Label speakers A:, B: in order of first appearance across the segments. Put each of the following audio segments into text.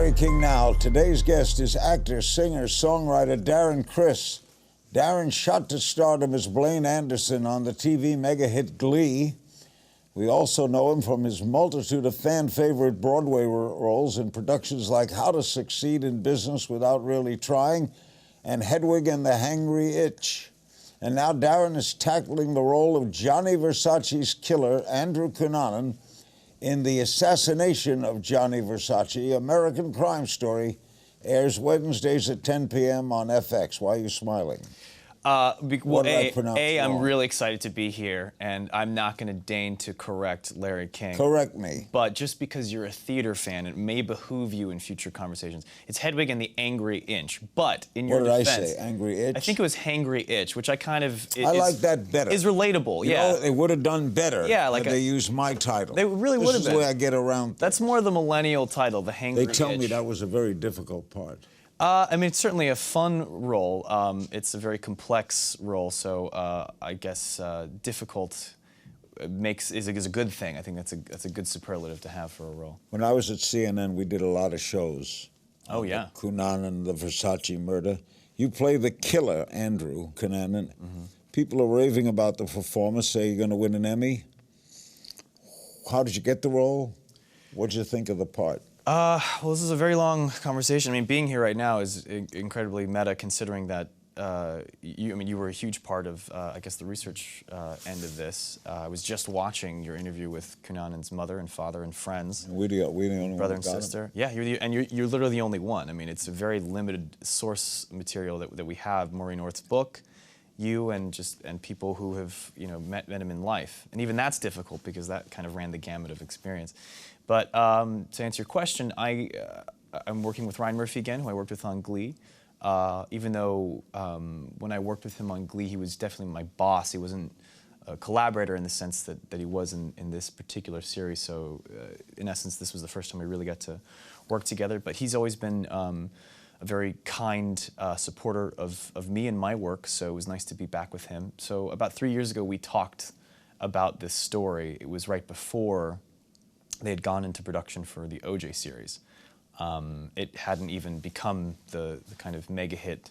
A: Larry King Now. Today's guest is actor, singer, songwriter Darren Criss. Darren shot to stardom as Blaine Anderson on the TV mega hit Glee. We also know him from his multitude of fan-favorite Broadway roles in productions like How to Succeed in Business Without Really Trying and Hedwig and the Hangry Itch. And now Darren is tackling the role of Gianni Versace's killer, Andrew Cunanan, in The Assassination of Gianni Versace, American Crime Story, airs Wednesdays at 10 p.m. on FX. Why are you smiling?
B: I'm really excited to be here, and I'm not going to deign to correct Larry King.
A: Correct me.
B: But just because you're a theater fan, it may behoove you in future conversations. It's Hedwig and the Angry Inch, but in your defense...
A: What did I say, Angry Itch?
B: I think it was Hangry Itch, which I kind of...
A: I like that better.
B: Is relatable,
A: you
B: yeah.
A: know, they would have done better
B: if
A: they used my title.
B: They really would have been.
A: This is the way I get around things.
B: That's more the millennial title, the Hangry Itch.
A: They tell me that was a very difficult part.
B: I mean, it's certainly a fun role. It's a very complex role, so I guess difficult is a good thing. I think that's a good superlative to have for a role.
A: When I was at CNN, we did a lot of shows.
B: Oh, yeah.
A: Cunanan, the Versace murder. You play the killer, Andrew Cunanan. People are raving about the performance, say you're going to win an Emmy. How did you get the role? What did you think of the part?
B: Well, this is a very long conversation. I mean, being here right now is incredibly meta, considering that you were a huge part of, I guess, the research end of this. I was just watching your interview with Cunanan's mother and father and friends.
A: We're the only
B: brother and sister. Yeah, you're literally the only one. I mean, it's a very limited source material that we have. Maureen Orth's book, you, and people who have met him in life, and even that's difficult because that kind of ran the gamut of experience. But to answer your question, I'm working with Ryan Murphy again, who I worked with on Glee. Even though when I worked with him on Glee, he was definitely my boss. He wasn't a collaborator in the sense that he was in this particular series. So in essence, this was the first time we really got to work together. But he's always been a very kind supporter of me and my work, so it was nice to be back with him. So about 3 years ago, we talked about this story. It was right before they had gone into production for the OJ series. It hadn't even become the kind of mega hit.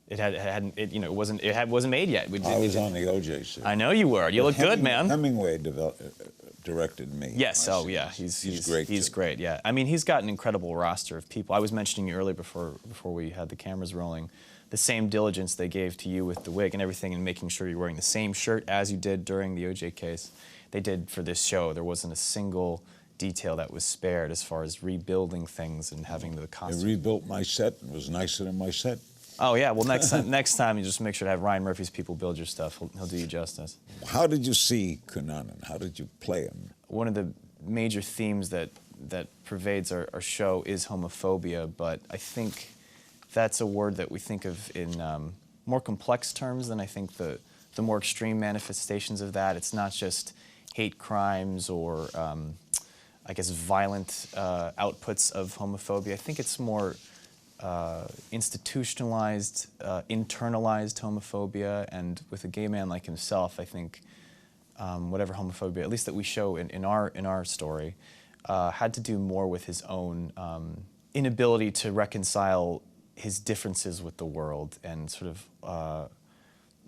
B: It wasn't made yet.
A: I was on the OJ series.
B: I know you were. You look good, man.
A: Hemingway directed me.
B: Yes. Oh, yeah. He's
A: great.
B: He's great. Yeah. I mean, he's got an incredible roster of people. I was mentioning you earlier before we had the cameras rolling. The same diligence they gave to you with the wig and everything, and making sure you're wearing the same shirt as you did during the OJ case, they did for this show. There wasn't a single detail that was spared as far as rebuilding things and having the costume.
A: They rebuilt my set. It was nicer than my set.
B: Oh yeah, well next time you just make sure to have Ryan Murphy's people build your stuff. He'll do you justice.
A: How did you see Cunanan? How did you play him?
B: One of the major themes that pervades our show is homophobia, but I think that's a word that we think of in more complex terms than I think the more extreme manifestations of that. It's not just hate crimes or I guess violent outputs of homophobia. I think it's more institutionalized, internalized homophobia, and with a gay man like himself, I think whatever homophobia, at least that we show in our story, had to do more with his own inability to reconcile his differences with the world and sort of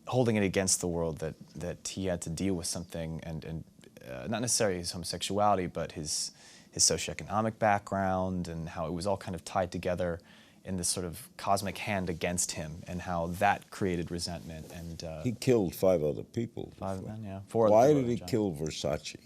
B: holding it against the world that he had to deal with something and not necessarily his homosexuality, but his socioeconomic background and how it was all kind of tied together in this sort of cosmic hand against him, and how that created resentment. And
A: he killed 5 other people.
B: 5 men, yeah.
A: Why did he kill Versace?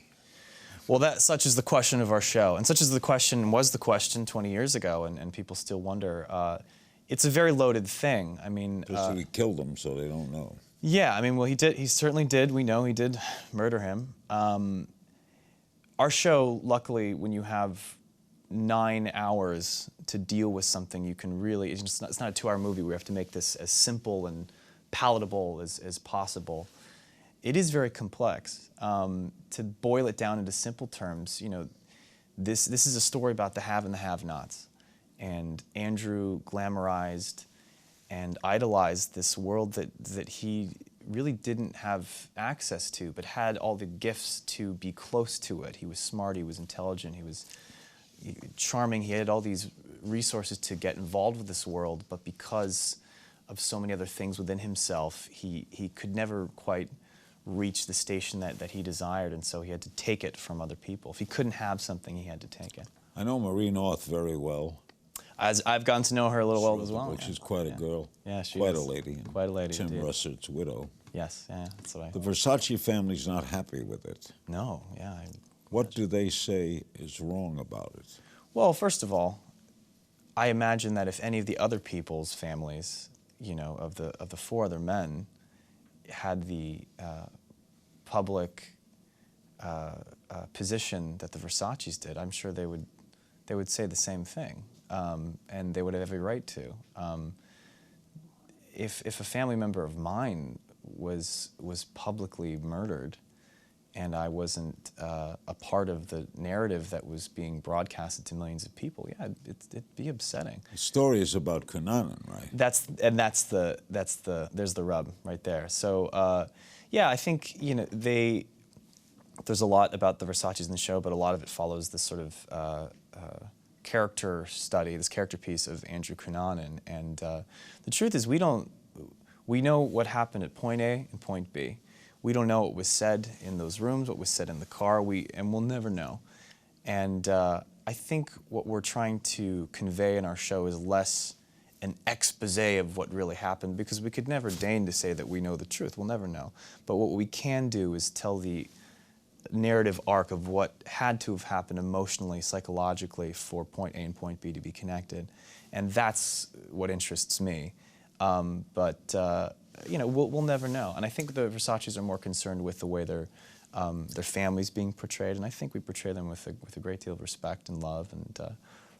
B: Well, such is the question of our show, and such is the question, was the question 20 years ago, and people still wonder. It's a very loaded thing. I mean,
A: he killed them, so they don't know.
B: Yeah, I mean, well, he certainly did. We know he did murder him. Our show, luckily, when you have 9 hours to deal with something, you can really, it's not a 2-hour movie. We have to make this as simple and palatable as possible. It is very complex. To boil it down into simple terms, this is a story about the have and the have-nots. And Andrew glamorized and idolized this world that he really didn't have access to, but had all the gifts to be close to it. He was smart, he was intelligent, he was charming, he had all these resources to get involved with this world, but because of so many other things within himself, he could never quite reach the station that he desired, and so he had to take it from other people. If he couldn't have something, he had to take it.
A: I know Marie North very well.
B: As I've gotten to know her a little well as well.
A: She's quite a girl.
B: Yeah, she
A: quite
B: is.
A: a lady.
B: Quite a lady.
A: Tim
B: indeed.
A: Russert's widow.
B: Yes, yeah, that's what I.
A: The Versace family's not happy with it.
B: No, yeah.
A: What do they say is wrong about it?
B: Well, first of all, I imagine that if any of the other people's families, you know, of the four other men, had the public position that the Versaces did, I'm sure they would say the same thing, and they would have every right to. If a family member of mine was publicly murdered, and I wasn't a part of the narrative that was being broadcasted to millions of people, yeah, it'd be upsetting.
A: The story is about Cunanan, right?
B: There's the rub right there. So yeah, I think, you know, there's a lot about the Versaces in the show, but a lot of it follows this sort of character study, this character piece of Andrew Cunanan. And the truth is, we know what happened at point A and point B. We don't know what was said in those rooms, what was said in the car, and we'll never know. And I think what we're trying to convey in our show is less an expose of what really happened, because we could never deign to say that we know the truth. We'll never know. But what we can do is tell the narrative arc of what had to have happened emotionally, psychologically, for point A and point B to be connected. And that's what interests me. You know, we'll never know. And I think the Versaces are more concerned with the way their families being portrayed, and I think we portray them with a great deal of respect and love. And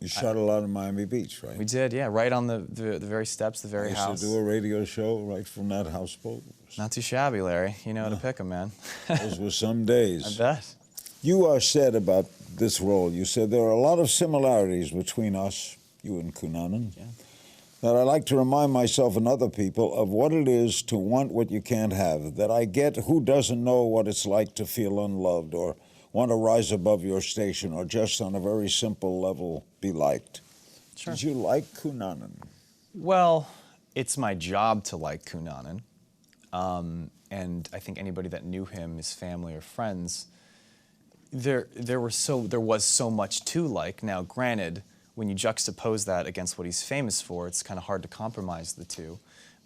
A: you shot a lot in Miami Beach, right?
B: We did, yeah, right on the very steps, the very house.
A: I used to do a radio show right from that houseboat.
B: Not too shabby, Larry. You know how to pick 'em, man.
A: Those were some days.
B: I bet.
A: You said about this role, you said there are a lot of similarities between us, you and Cunanan, that I like to remind myself and other people of what it is to want what you can't have, that I get who doesn't know what it's like to feel unloved or want to rise above your station or just on a very simple level be liked.
B: Sure.
A: Did you like Cunanan?
B: Well, it's my job to like Cunanan. And I think anybody that knew him, his family or friends, there was so much to like. Now, granted, when you juxtapose that against what he's famous for, it's kind of hard to compromise the two.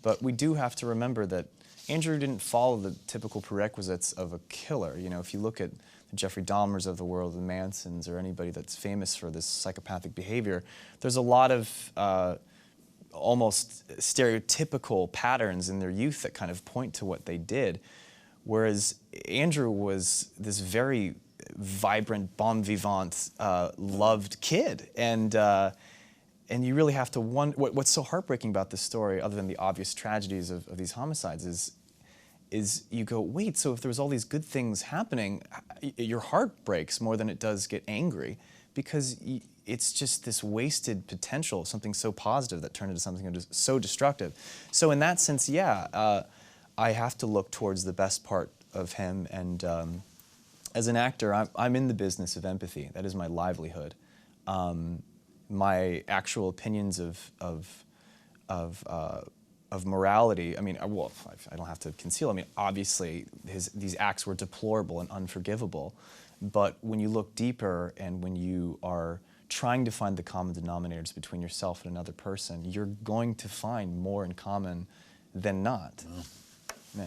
B: But we do have to remember that Andrew didn't follow the typical prerequisites of a killer. You know, if you look at the Jeffrey Dahmers of the world, the Mansons, or anybody that's famous for this psychopathic behavior, there's a lot of almost stereotypical patterns in their youth that kind of point to what they did. Whereas Andrew was this very vibrant, bon vivant, loved kid. And you really have to wonder, what's so heartbreaking about this story, other than the obvious tragedies of these homicides, is you go, wait, so if there was all these good things happening, your heart breaks more than it does get angry, because it's just this wasted potential, something so positive that turned into something so destructive. So in that sense, yeah, I have to look towards the best part of him. And as an actor, I'm in the business of empathy. That is my livelihood. My actual opinions of morality, I mean, well, I don't have to conceal. I mean, obviously, these acts were deplorable and unforgivable. But when you look deeper and when you are trying to find the common denominators between yourself and another person, you're going to find more in common than not.
A: Oh.
B: Yeah.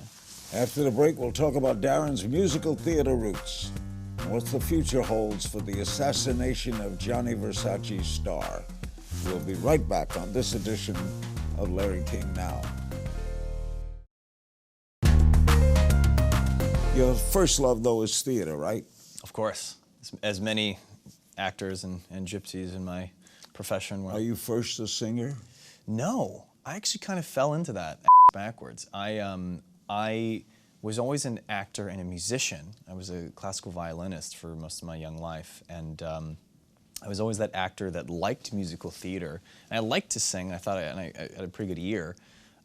A: After the break, we'll talk about Darren's musical theater roots and what the future holds for the assassination of Gianni Versace's star. We'll be right back on this edition of Larry King Now. Your first love, though, is theater, right?
B: Of course. As many actors and gypsies in my profession were.
A: Are you first a singer?
B: No. I actually kind of fell into that backwards. I was always an actor and a musician. I was a classical violinist for most of my young life, and I was always that actor that liked musical theater. And I liked to sing. I thought I had a pretty good ear,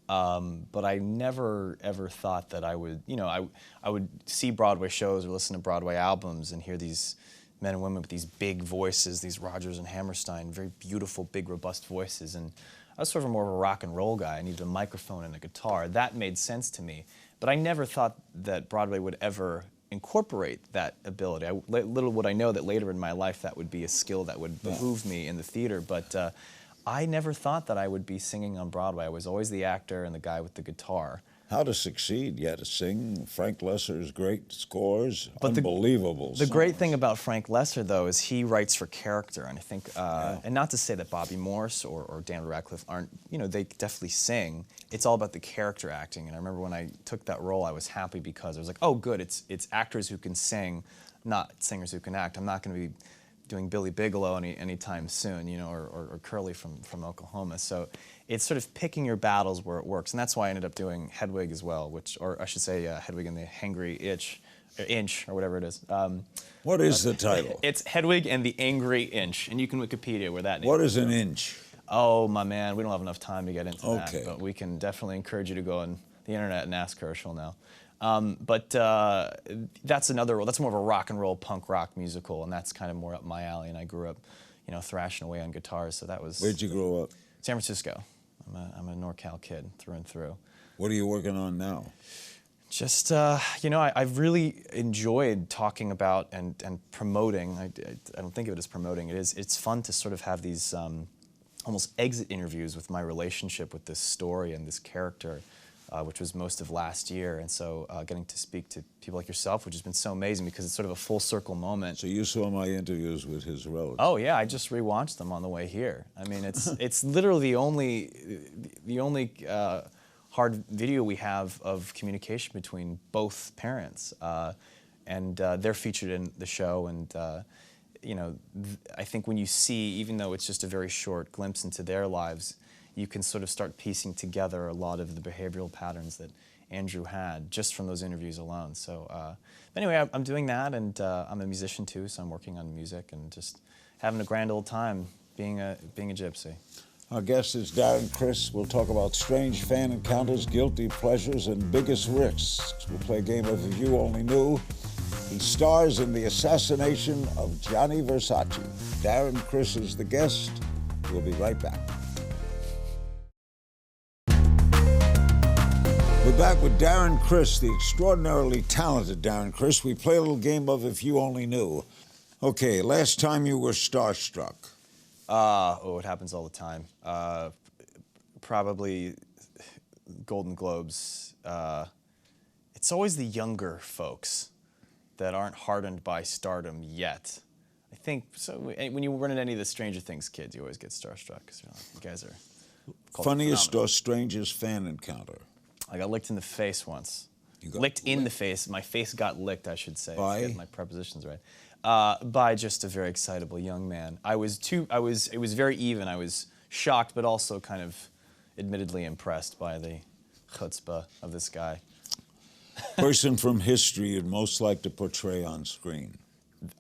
B: but I never ever thought that I would. You know, I would see Broadway shows or listen to Broadway albums and hear these men and women with these big voices, these Rodgers and Hammerstein, very beautiful, big, robust voices. And I was sort of more of a rock and roll guy. I needed a microphone and a guitar. That made sense to me. But I never thought that Broadway would ever incorporate that ability. Little would I know that later in my life that would be a skill that would behoove me in the theater. But I never thought that I would be singing on Broadway. I was always the actor and the guy with the guitar.
A: How to succeed? You had to sing Frank Lesser's great scores, but unbelievable.
B: The great thing about Frank Lesser, though, is he writes for character, and I think, and not to say that Bobby Morse or Dan Radcliffe aren't, you know, they definitely sing. It's all about the character acting, and I remember when I took that role, I was happy because I was like, oh, good, it's actors who can sing, not singers who can act. I'm not going to be doing Billy Bigelow anytime soon, you know, or Curly from Oklahoma. So it's sort of picking your battles where it works, and that's why I ended up doing Hedwig as well, or I should say Hedwig and the Hangry Inch, or whatever it is.
A: What is the title?
B: It's Hedwig and the Angry Inch, and you can Wikipedia where that name
A: What is an inch?
B: Oh, my man, we don't have enough time to get into that, but we can definitely encourage you to go on the internet and ask her, she'll know. But that's another role. That's more of a rock and roll punk rock musical, and that's kind of more up my alley. And I grew up, you know, thrashing away on guitars. So that was.
A: Where'd you grow up?
B: San Francisco. I'm a NorCal kid through and through.
A: What are you working on now?
B: Just you know, I've really enjoyed talking about and promoting. I don't think of it as promoting. It's fun to sort of have these almost exit interviews with my relationship with this story and this character. Which was most of last year, and so getting to speak to people like yourself, which has been so amazing because it's sort of a full circle moment.
A: So you saw my interviews with his Rhodes?
B: Oh yeah, I just rewatched them on the way here. I mean, it's literally the only hard video we have of communication between both parents, and they're featured in the show. And you know, I think when you see, even though it's just a very short glimpse into their lives, you can sort of start piecing together a lot of the behavioral patterns that Andrew had just from those interviews alone. So anyway, I'm doing that, and I'm a musician too, so I'm working on music and just having a grand old time being a gypsy.
A: Our guest is Darren Criss. We'll talk about strange fan encounters, guilty pleasures, and biggest risks. We'll play a game of If You Only Knew. He stars in the Assassination of Gianni Versace. Darren Criss is the guest. We'll be right back. We're back with Darren Criss, the extraordinarily talented Darren Criss. We play a little game of If You Only Knew. Okay, last time you were starstruck.
B: Oh, it happens all the time. Probably Golden Globes. It's always the younger folks that aren't hardened by stardom yet. I think, so when you run into any of the Stranger Things kids, you always get starstruck because you're like, you guys are
A: Funniest or strangest fan encounter?
B: I got licked in the face once. Licked in the face. My face got licked, I should say.
A: By?
B: Get my prepositions right. By just a very excitable young man. It was very even. I was shocked, but also kind of admittedly impressed by the chutzpah of this guy.
A: Person from history you'd most like to portray on screen?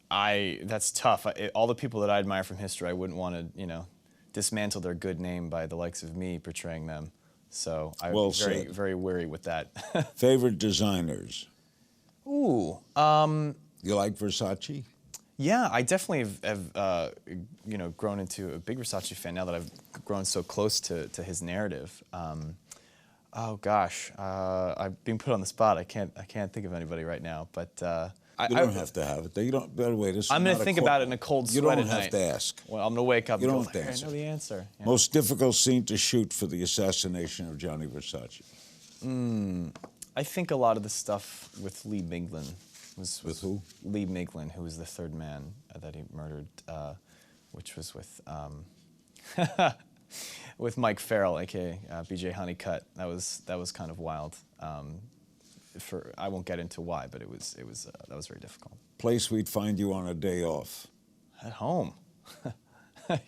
B: That's tough. All the people that I admire from history, I wouldn't want to, you know, dismantle their good name by the likes of me portraying them. So I would be very, very wary with that.
A: Favorite designers?
B: Ooh.
A: You like Versace?
B: Yeah, I definitely have you know, grown into a big Versace fan now that I've grown so close to his narrative. Oh gosh, I've been put on the spot. I can't think of anybody right now, but.
A: You don't have to have it. You don't. By the way, this.
B: I'm going to think about it in a cold sweat at night.
A: You don't have to ask.
B: Well, I'm going to wake up.
A: You
B: and
A: don't have to
B: go,
A: answer.
B: I know the answer. Yeah.
A: Most difficult scene to shoot for the assassination of Gianni Versace?
B: I think a lot of the stuff with Lee Miglin was
A: with who?
B: Lee Miglin, who was the third man that he murdered, which was with with Mike Farrell, aka B.J. Honeycutt. That was kind of wild. I won't get into why, but that was very difficult.
A: Place we'd find you on a day off?
B: At home.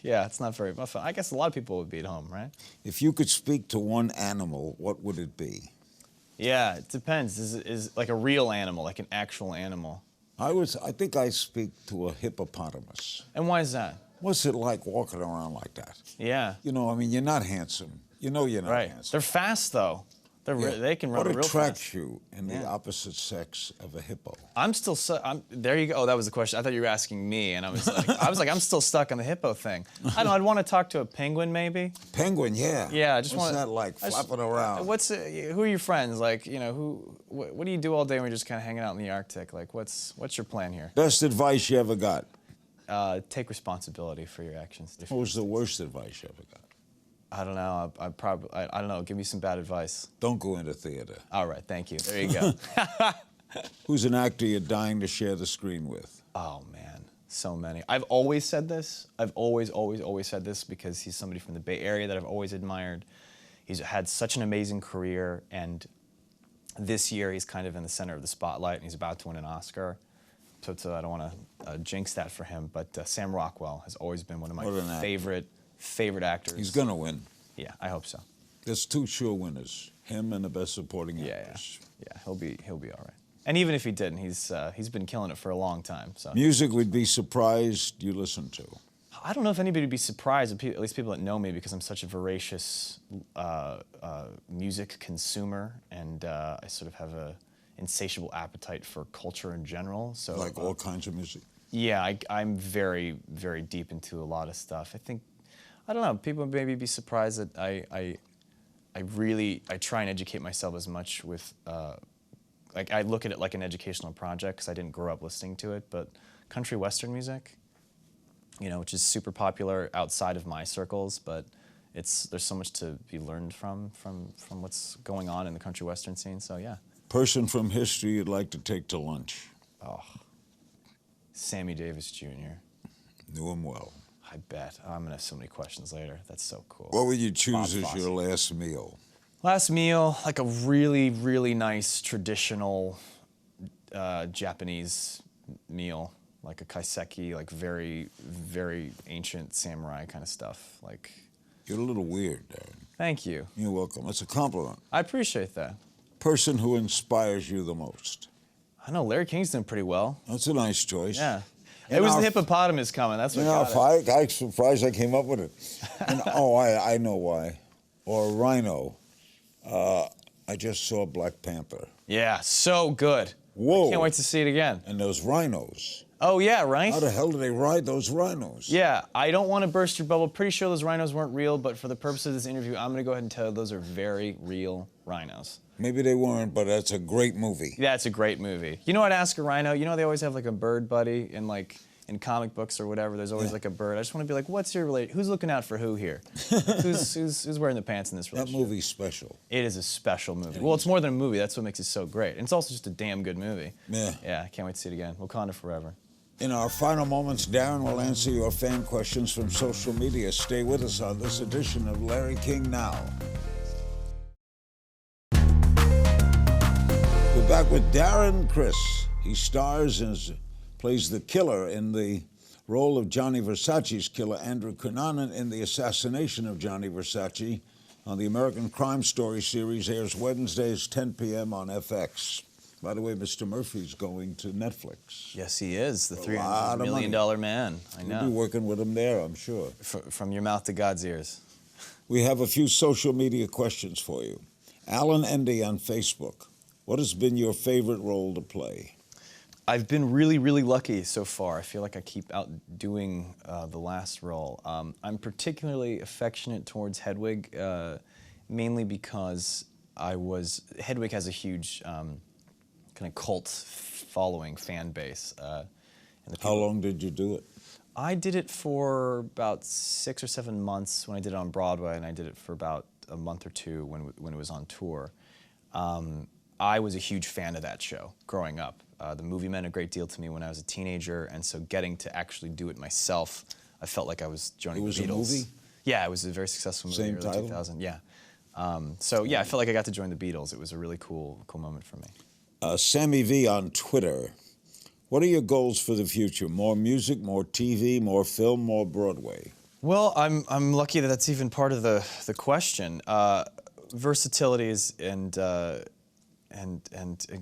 B: Yeah, it's not very fun. I guess a lot of people would be at home, right?
A: If you could speak to one animal, what would it be?
B: Yeah, it depends. Is like a real animal, like an actual animal?
A: I think I speak to a hippopotamus.
B: And why is that?
A: What's it like walking around like that?
B: Yeah.
A: You know, I mean, you're not handsome. You know you're not handsome.
B: They're fast, though. They can run
A: What
B: real fast.
A: attracts you in the
B: Yeah.
A: opposite sex of a hippo?
B: There you go. Oh, that was the question. I thought you were asking me, and I was like, I'm still stuck on the hippo thing. I don't know. I'd want to talk to a penguin, maybe.
A: Penguin, yeah.
B: Yeah, I just
A: What's
B: want.
A: that like, flapping around?
B: Who are your friends? Like, what do you do all day when you're just kind of hanging out in the Arctic? Like, what's your plan here?
A: Best advice you ever got?
B: Take responsibility for your actions.
A: What was the worst advice you ever got?
B: I don't know. I don't know. Give me some bad advice.
A: Don't go into theater.
B: All right, thank you. There you go.
A: Who's an actor you're dying to share the screen with?
B: Oh man, so many. I've always said this. I've always said this because he's somebody from the Bay Area that I've always admired. He's had such an amazing career, and this year he's kind of in the center of the spotlight, and he's about to win an Oscar. So I don't want to jinx that for him, but Sam Rockwell has always been one of my favorite actors.
A: He's gonna win.
B: Yeah, I hope so.
A: There's two sure winners: him and the Best Supporting Actress.
B: Yeah, he'll be all right. And even if he didn't, he's been killing it for a long time. So
A: Music we'd be surprised you listen to.
B: I don't know if anybody would be surprised, at least people that know me, because I'm such a voracious music consumer, and I sort of have a insatiable appetite for culture in general. So
A: Like all kinds of music.
B: Yeah, I'm very, very deep into a lot of stuff. I don't know, people maybe be surprised that I try and educate myself as much with, like I look at it like an educational project because I didn't grow up listening to it, but country western music, which is super popular outside of my circles, but there's so much to be learned from what's going on in the country western scene, so yeah.
A: Person from history you'd like to take to lunch?
B: Oh, Sammy Davis Jr.
A: Knew him well.
B: I bet. I'm going to have so many questions later. That's so cool.
A: What would you choose as your last meal?
B: Last meal, like a really, really nice traditional Japanese meal, like a kaiseki, like very, very ancient samurai kind of stuff. Like.
A: You're a little weird, Darren.
B: Thank you.
A: You're welcome. That's a compliment.
B: I appreciate that.
A: Person who inspires you the most?
B: I know Larry King's doing pretty well.
A: That's a nice choice.
B: Yeah. It was the hippopotamus coming. That's what
A: got it. I'm surprised I came up with it. I know why. Or a rhino. I just saw Black Panther.
B: Yeah, so good.
A: Whoa.
B: I can't wait to see it again.
A: And those rhinos.
B: Oh, yeah, right?
A: How the hell do they ride those rhinos?
B: Yeah, I don't want to burst your bubble. Pretty sure those rhinos weren't real, but for the purpose of this interview, I'm going to go ahead and tell you those are very real rhinos.
A: Maybe they weren't, but that's a great movie.
B: Yeah, it's a great movie. You know, I'd ask a rhino. You know, they always have like a bird buddy in comic books or whatever. There's always like a bird. I just want to be like, what's your relation? Who's looking out for who here? who's wearing the pants in this relationship?
A: That movie's special.
B: It is a special movie. Well, it's more than a movie. That's what makes it so great. And it's also just a damn good movie.
A: Yeah.
B: Yeah, I can't wait to see it again. Wakanda forever.
A: In our final moments, Darren will answer your fan questions from social media. Stay with us on this edition of Larry King Now. We're back with Darren Criss. He stars and plays the killer in the role of Gianni Versace's killer, Andrew Cunanan, in the Assassination of Gianni Versace on the American Crime Story series. Airs Wednesdays, 10 p.m. on FX. By the way, Mr. Murphy's going to Netflix.
B: Yes, he is. The $300 million man. I know.
A: You'll be working with him there, I'm sure.
B: From your mouth to God's ears.
A: We have a few social media questions for you. Alan Endy on Facebook. What has been your favorite role to play?
B: I've been really, really lucky so far. I feel like I keep outdoing the last role. I'm particularly affectionate towards Hedwig, mainly because Hedwig has a huge kind of cult following, fan base.
A: How long did you do it?
B: I did it for about 6 or 7 months when I did it on Broadway, and I did it for about a month or two when it was on tour. I was a huge fan of that show growing up. The movie meant a great deal to me when I was a teenager, and so getting to actually do it myself, I felt like I was joining the Beatles.
A: It was a movie?
B: Yeah, it was a very successful movie in the early 2000s. Yeah. So yeah, I felt like I got to join the Beatles. It was a really cool moment for me.
A: Sammy V on Twitter. What are your goals for the future? More music, more TV, more film, more Broadway?
B: Well, I'm lucky that that's even part of the question. Versatility is and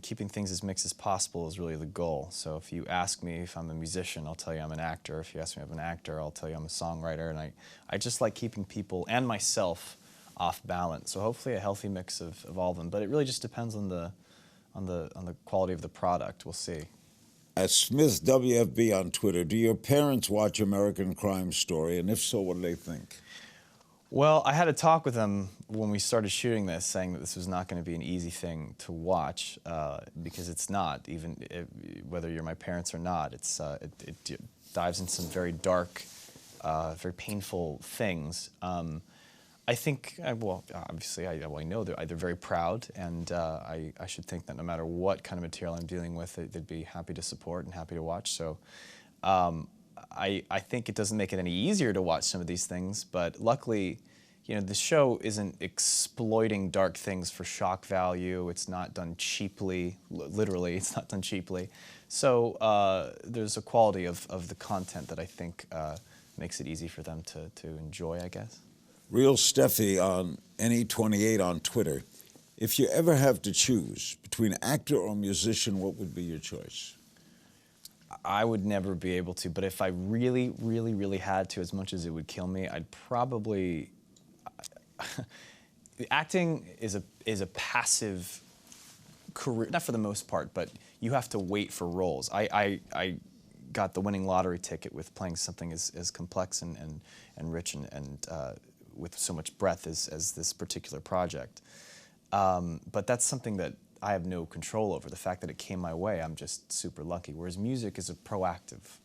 B: keeping things as mixed as possible is really the goal. So if you ask me if I'm a musician, I'll tell you I'm an actor. If you ask me if I'm an actor, I'll tell you I'm a songwriter. And I just like keeping people and myself off balance. So hopefully a healthy mix of all of them. But it really just depends on the quality of the product. We'll see.
A: At Smith WFB on Twitter, do your parents watch American Crime Story? And if so, what do they think?
B: Well, I had a talk with them when we started shooting this, saying that this was not going to be an easy thing to watch, because it's not, even whether you're my parents or not. It dives into some very dark, very painful things. I think, well, obviously, I know they're very proud, and I should think that no matter what kind of material I'm dealing with, they'd be happy to support and happy to watch. So I think it doesn't make it any easier to watch some of these things, but luckily, you know, the show isn't exploiting dark things for shock value. It's not done cheaply, literally, it's not done cheaply. So there's a quality of the content that I think makes it easy for them to enjoy, I guess.
A: Real Steffi on NE28 on Twitter. If you ever have to choose between actor or musician, what would be your choice?
B: I would never be able to, but if I really, really, really had to, as much as it would kill me, I'd probably... Acting is a passive career, not for the most part, but you have to wait for roles. I got the winning lottery ticket with playing something as complex and rich and with so much breadth as this particular project. But that's something that I have no control over. The fact that it came my way, I'm just super lucky. Whereas music is a proactive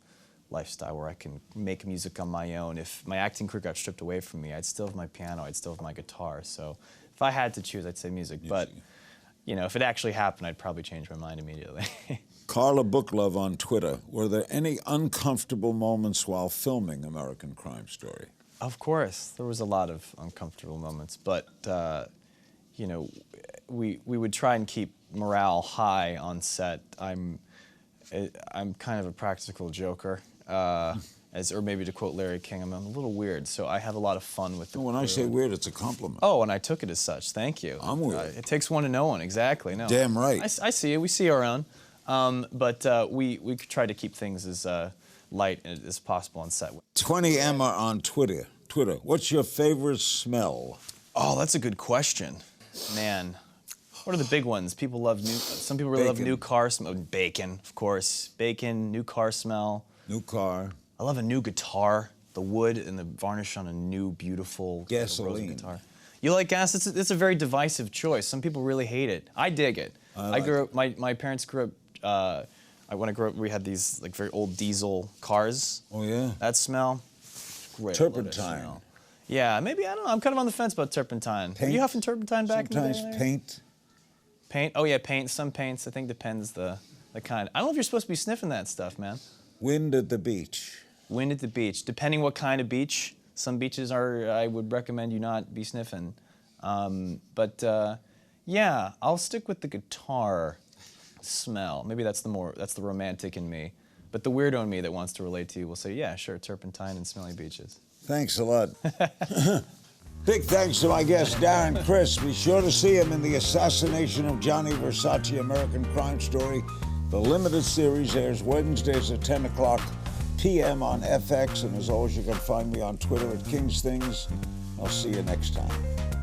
B: lifestyle where I can make music on my own. If my acting career got stripped away from me, I'd still have my piano, I'd still have my guitar. So if I had to choose, I'd say music. But, you know, if it actually happened, I'd probably change my mind immediately.
A: Carla Booklove on Twitter. Were there any uncomfortable moments while filming American Crime Story?
B: Of course, there was a lot of uncomfortable moments, but you know, we would try and keep morale high on set. I'm kind of a practical joker, or maybe to quote Larry King, I'm a little weird, so I have a lot of fun with the
A: When I say weird, it's a compliment.
B: Oh, and I took it as such. Thank you.
A: I'm weird.
B: It takes one to know one, exactly. No,
A: damn right.
B: I see it. We see our own, but we try to keep things as light as possible on set.
A: 20 Emma on Twitter. What's your favorite smell?
B: Oh, that's a good question. Man, what are the big ones? People love some people really love new car smell. Bacon, of course. Bacon, new car smell.
A: New car.
B: I love a new guitar. The wood and the varnish on a new, beautiful
A: gasoline
B: guitar. You like gas? It's a very divisive choice. Some people really hate it. I dig it. I grew up. My parents grew up. When I grew up, we had these like very old diesel cars.
A: Oh yeah.
B: That smell. Great.
A: Turpentine.
B: Yeah, maybe, I don't know. I'm kind of on the fence about turpentine.
A: Paint?
B: Were you huffing turpentine back in the day?
A: Sometimes paint.
B: Paint? Oh yeah, paint. Some paints. I think depends the kind. I don't know if you're supposed to be sniffing that stuff, man.
A: Wind at the beach.
B: Wind at the beach. Depending what kind of beach. Some beaches I would recommend you not be sniffing. Yeah, I'll stick with the guitar smell. Maybe that's the romantic in me. But the weirdo in me that wants to relate to you will say, yeah, sure, turpentine and smelly beaches.
A: Thanks a lot. Big thanks to my guest, Darren Criss. Be sure to see him in the Assassination of Gianni Versace, American Crime Story. The limited series airs Wednesdays at 10 o'clock p.m. on FX. And as always, you can find me on Twitter at King's Things. I'll see you next time.